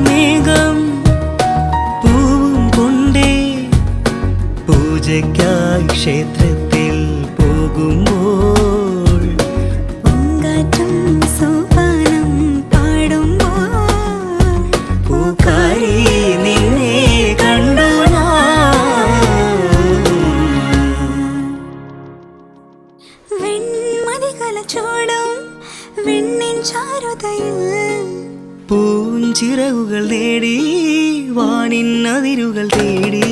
മേഘം പൂവും കൊണ്ടേ പൂജയ്ക്കായി ക്ഷേത്രത്തിൽ പോകുമ്പോൾ പൂങ്കാറ്റും സോപാനം പാടുമ്പോൾ പൂക്കാരി നിന്നെ കണ്ടു വെൺമതികല ചൂടും വെണ്ണിൻ ചാരുതയിൽ പൂഞ്ചിറകുകൾ നേടി വാനിൻ അതിരുകൾ തേടി